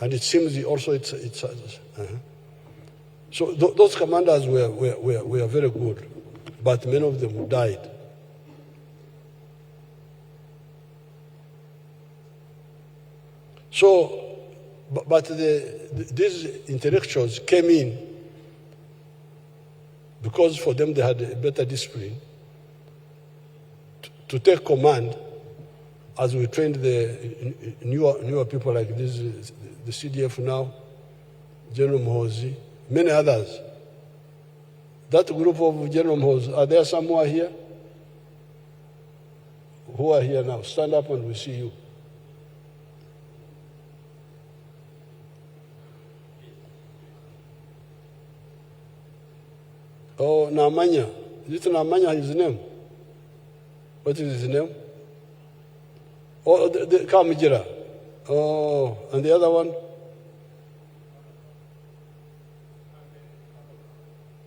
And it seems also So those commanders were very good, but many of them died. So, but these intellectuals came in because for them they had a better discipline to take command as we trained the newer people like this, the CDF now, General Muhoozi, many others. That group of General Muhoozi, are there some who are here? Who are here now? Stand up and we see you. Oh, Namanya. Is it Namanya his name? What is his name? Oh, the Kamijira. Oh, and the other one?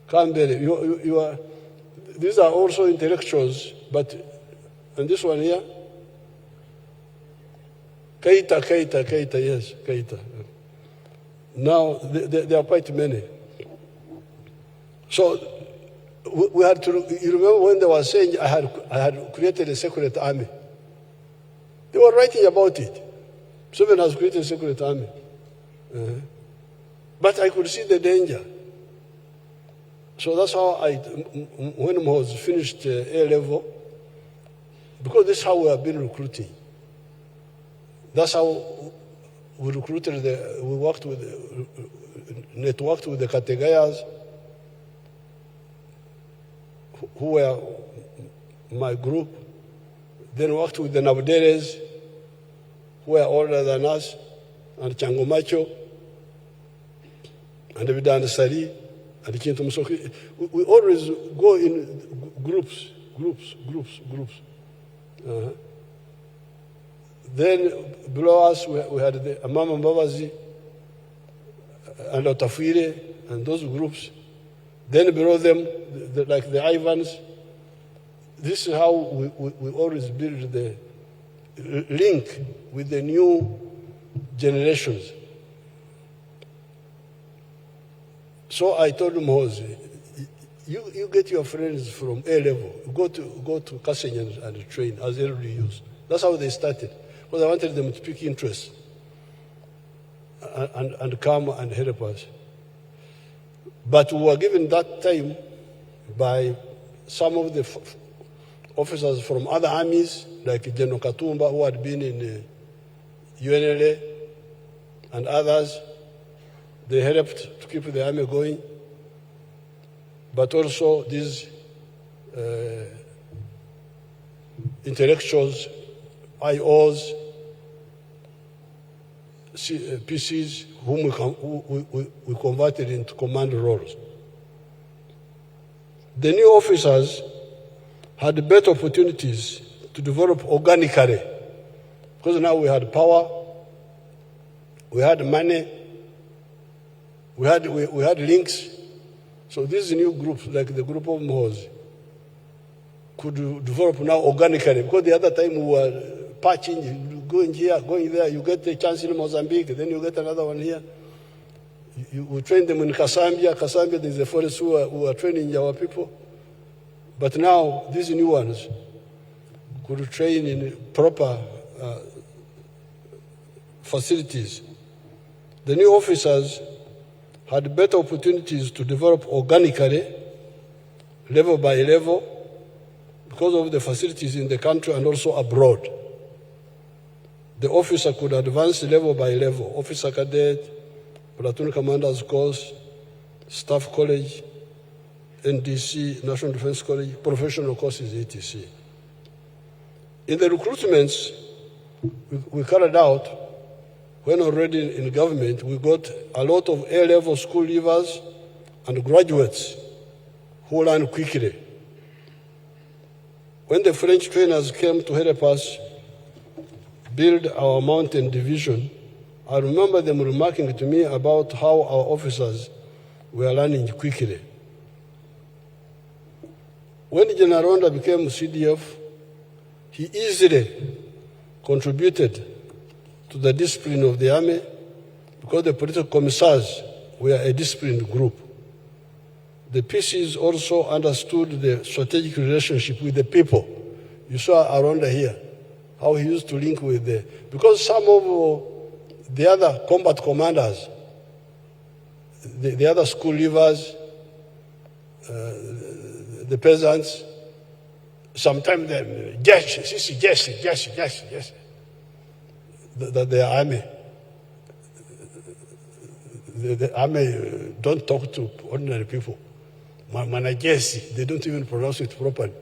Kambere. You are, these are also intellectuals, but, and this one here? Keita, yes, Keita. Now, there are quite many. So, we had to, you remember when they were saying I had created a secret army? They were writing about it. Museveni has created a secret army. But I could see the danger. So that's how when I was finished A-level, because this is how we have been recruiting. That's how we recruited, networked with the Kategayas, who were my group, then worked with the Nabuderes, who were older than us, and Changomacho, and Vidan Sari, and Kintu Musoki. We always go in groups. Then below us, we had the Amama Mbabazi, and Otafire, and those groups. Then below them, like the Ivans. This is how we always build the link with the new generations. So I told Muhoozi, you get your friends from A-level, go to Kasenyan and train as early youth. That's how they started, because I wanted them to pick interest and come and help us. But we were given that time by some of the officers from other armies, like General Katumba, who had been in UNLA, and others. They helped to keep the army going. But also these intellectuals, IOs, PCs, whom we converted into command roles. The new officers had better opportunities to develop organically, because now we had power, we had money, we had links. So these new groups, like the group of Muhoozi, could develop now organically, because the other time we were patching, going here, going there. You get a chance in Mozambique, then you get another one here. We train them in Kasambia. Kasambia, there's a forest who are training our people. But now, these new ones could train in proper facilities. The new officers had better opportunities to develop organically, level by level, because of the facilities in the country and also abroad. The officer could advance level by level, officer cadet, platoon commander's course, staff college, NDC, National Defense College, professional courses, etc. In the recruitments we carried out, when already in government, we got a lot of A-level school leavers and graduates who learn quickly. When the French trainers came to help us build our mountain division, I remember them remarking to me about how our officers were learning quickly. When General Aronda became CDF, he easily contributed to the discipline of the army, because the political commissars were a disciplined group. The PCs also understood the strategic relationship with the people. You saw Aronda here, how he used to link with because some of the other combat commanders, the other school leavers, the peasants, sometimes they yes, the army. The army don't talk to ordinary people. Managesi, they don't even pronounce it properly.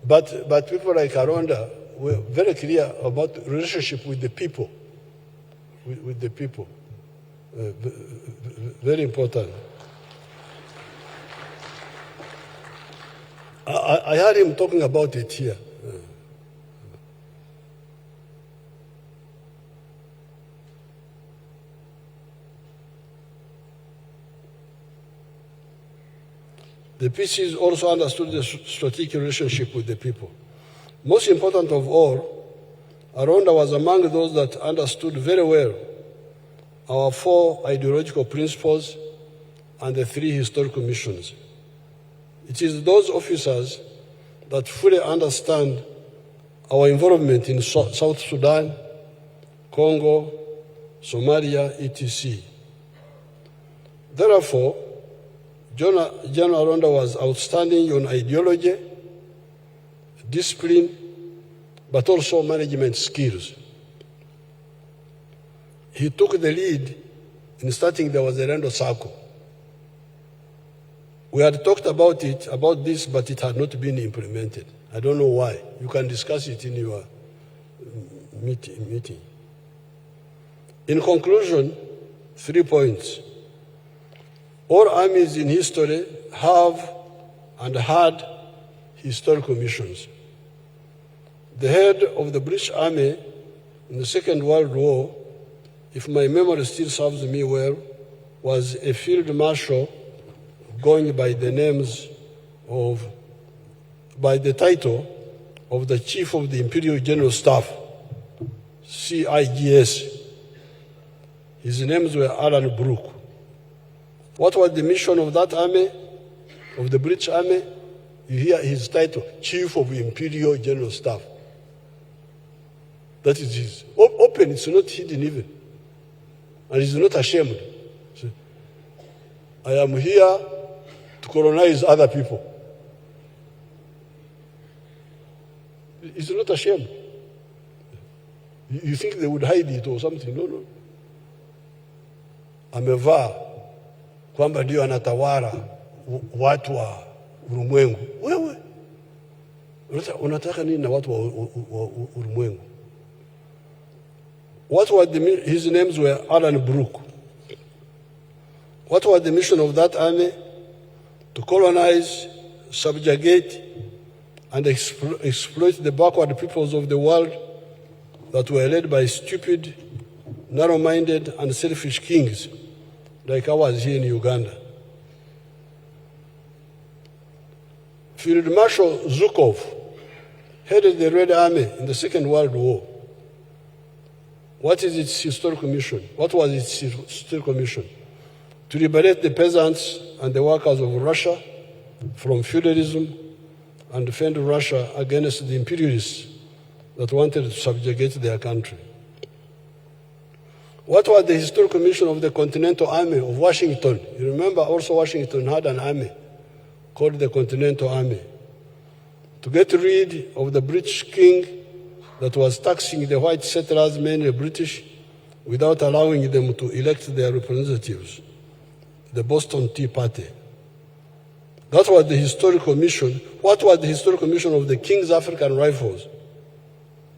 But people like Aronda were very clear about the relationship with the people. With the people. Very important. I heard him talking about it here. The PCs also understood the strategic relationship with the people. Most important of all, Aronda was among those that understood very well our 4 ideological principles and the 3 historical missions. It is those officers that fully understand our involvement in South Sudan, Congo, Somalia, etc. Therefore, General Aronda was outstanding on ideology, discipline, but also management skills. He took the lead in starting the Wazalendo Circle. We had talked about this, but it had not been implemented. I don't know why. You can discuss it in your meeting. In conclusion, 3 points. All armies in history have and had historical missions. The head of the British Army in the Second World War, if my memory still serves me well, was a field marshal going by the title of the Chief of the Imperial General Staff, CIGS. His names were Alan Brooke. What was the mission of that army, of the British Army? You hear his title, Chief of Imperial General Staff. That is his. Open, it's not hidden even. And he's not ashamed. So, I am here to colonize other people. He's not ashamed. You think they would hide it or something? No. Amevaa kwamba ndio anatawala watu wa ulimwengu. Wewe unataka nini na watu wa ulimwengu? His names were Alan Brooke. What was the mission of that army? To colonize, subjugate, and exploit the backward peoples of the world that were led by stupid, narrow-minded, and selfish kings, like ours here in Uganda. Field Marshal Zhukov headed the Red Army in the Second World War. What is its historical mission? What was its historical mission? To liberate the peasants and the workers of Russia from feudalism and defend Russia against the imperialists that wanted to subjugate their country. What was the historical mission of the Continental Army of Washington? You remember also Washington had an army called the Continental Army. To get rid of the British king that was taxing the white settlers, mainly British, without allowing them to elect their representatives, the Boston Tea Party. That was the historical mission. What was the historical mission of the King's African Rifles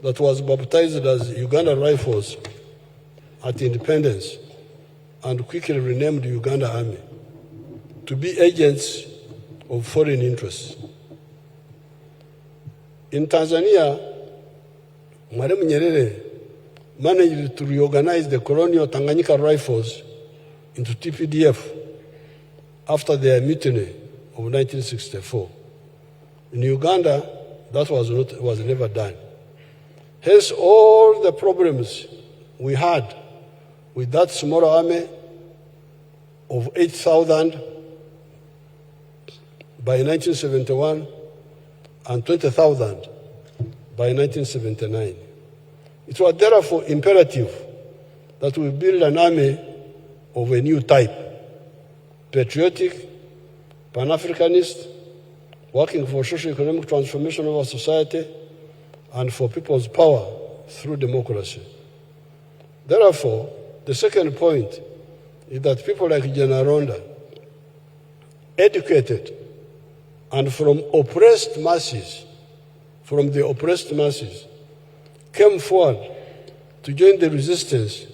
that was baptized as Uganda Rifles at independence and quickly renamed Uganda Army? To be agents of foreign interests. In Tanzania, Madam Nyerere managed to reorganize the colonial Tanganyika Rifles into TPDF after their mutiny of 1964. In Uganda, that was never done. Hence, all the problems we had with that small army of 8,000 by 1971 and 20,000 by 1979. It was therefore imperative that we build an army of a new type, patriotic, Pan-Africanist, working for socio-economic transformation of our society and for people's power through democracy. Therefore, the second point is that people like General Aronda, educated and from the oppressed masses, came forward to join the resistance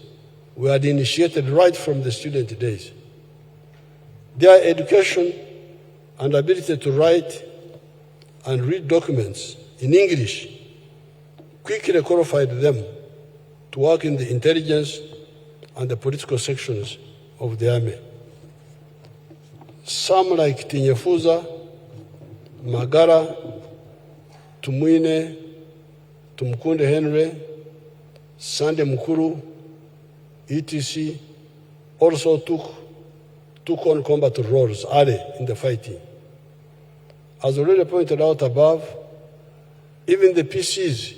we had initiated right from the student days. Their education and ability to write and read documents in English quickly qualified them to work in the intelligence and the political sections of the army. Some like Tinyefuza, Magara, Tumwine, Tumkunde Henry, Sande Mukuru, etc. also took on combat roles early in the fighting. As already pointed out above, even the PCs,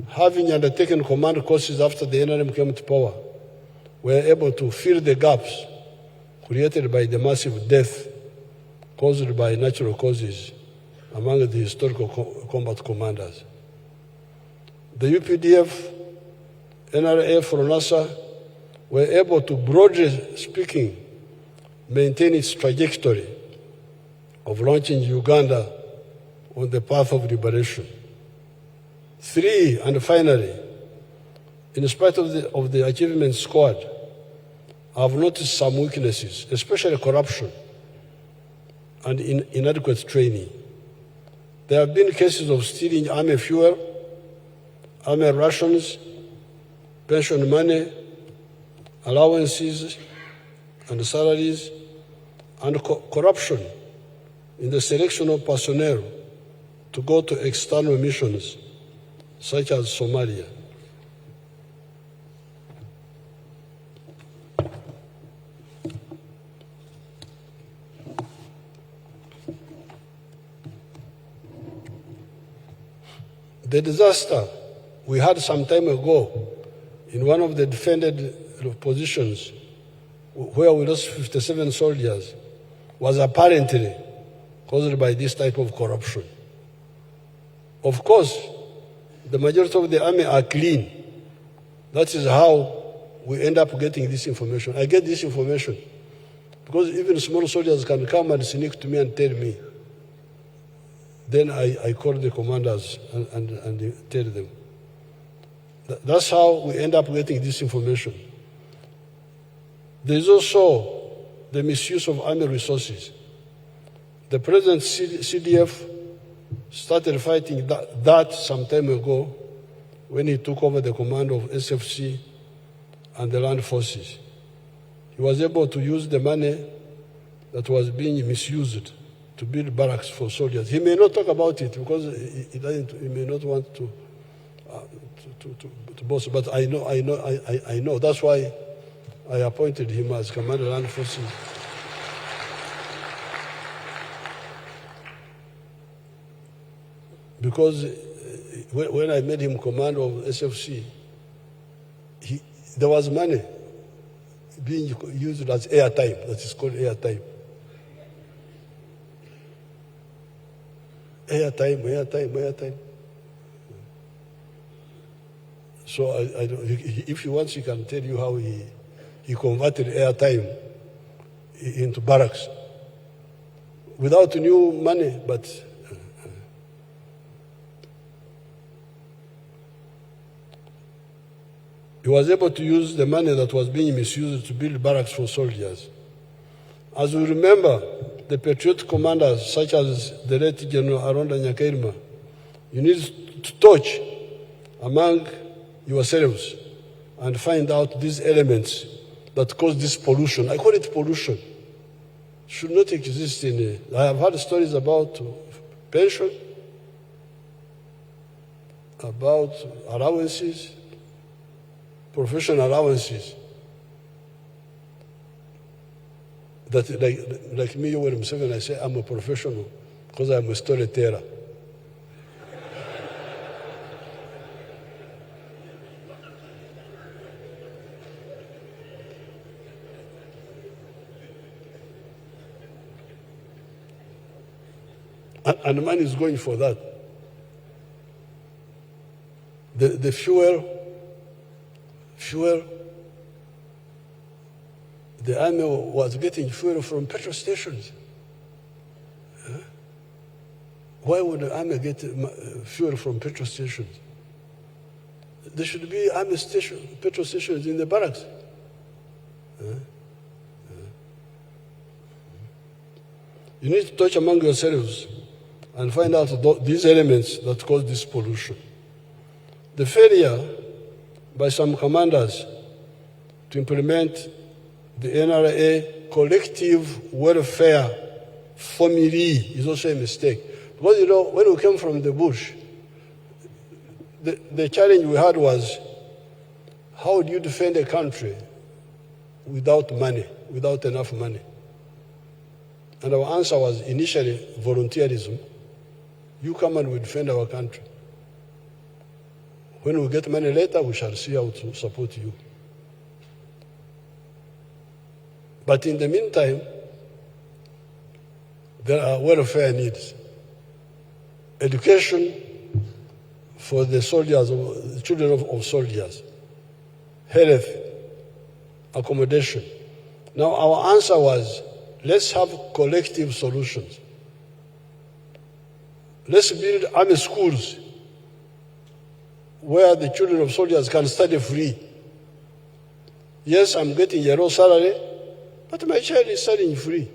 having undertaken command courses after the NRM came to power, were able to fill the gaps created by the massive death caused by natural causes among the historical combat commanders. The UPDF, NRA, FORNASA were able to, broadly speaking, maintain its trajectory of launching Uganda on the path of liberation. 3, and finally, in spite of the achievements scored, I've noticed some weaknesses, especially corruption and inadequate training. There have been cases of stealing army fuel, army rations, pension money, allowances and salaries, and corruption in the selection of personnel to go to external missions, such as Somalia. The disaster we had some time ago in one of the defended positions where we lost 57 soldiers was apparently caused by this type of corruption. Of course, the majority of the army are clean. That is how we end up getting this information. I get this information because even small soldiers can come and sneak to me and tell me. Then I call the commanders and tell them. That's how we end up getting this information. There is also the misuse of army resources. The present CDF started fighting that some time ago when he took over the command of SFC and the land forces. He was able to use the money that was being misused to build barracks for soldiers. He may not talk about it because he may not want to boast, but I know. That's why I appointed him as Commander of Land Forces. Because when I made him commander of SFC, there was money being used as airtime. That is called airtime. Airtime. So if he wants, he can tell you how he converted airtime into barracks without new money, but he was able to use the money that was being misused to build barracks for soldiers. As we remember, the patriotic commanders, such as the late General Aronda Nyakairima'S, you need to touch among yourselves and find out these elements that cause this pollution. I call it pollution. Should not exist in I have heard stories about pension, about allowances, professional allowances that, like me, when Museveni, I say I'm a professional because I'm a storyteller. And the man is going for that. The fuel, the army was getting fuel from petrol stations. Why would the army get fuel from petrol stations? There should be army petrol stations in the barracks. You need to touch among yourselves and find out these elements that cause this pollution. The failure by some commanders to implement the NRA collective welfare formulae is also a mistake. Because, you know, when we came from the bush, the challenge we had was, how do you defend a country without money, without enough money? And our answer was initially volunteerism. You come and we defend our country. When we get money later, we shall see how to support you. But in the meantime, there are welfare needs. Education for the soldiers, the children of soldiers. Health, accommodation. Now our answer was, let's have collective solutions. Let's build army schools where the children of soldiers can study free. Yes, I'm getting yellow salary, but my child is studying free.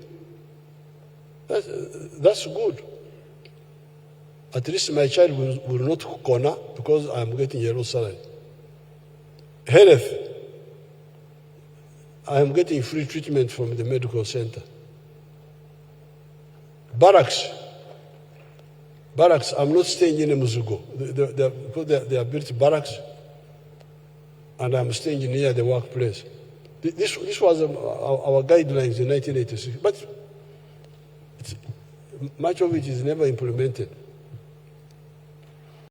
That's good. At least my child will not corner because I'm getting yellow salary. Health, I am getting free treatment from the medical center. Barracks, I'm not staying in a Muzugo. Because they are built barracks, and I'm staying near the workplace. This was our guidelines in 1986, but much of it is never implemented.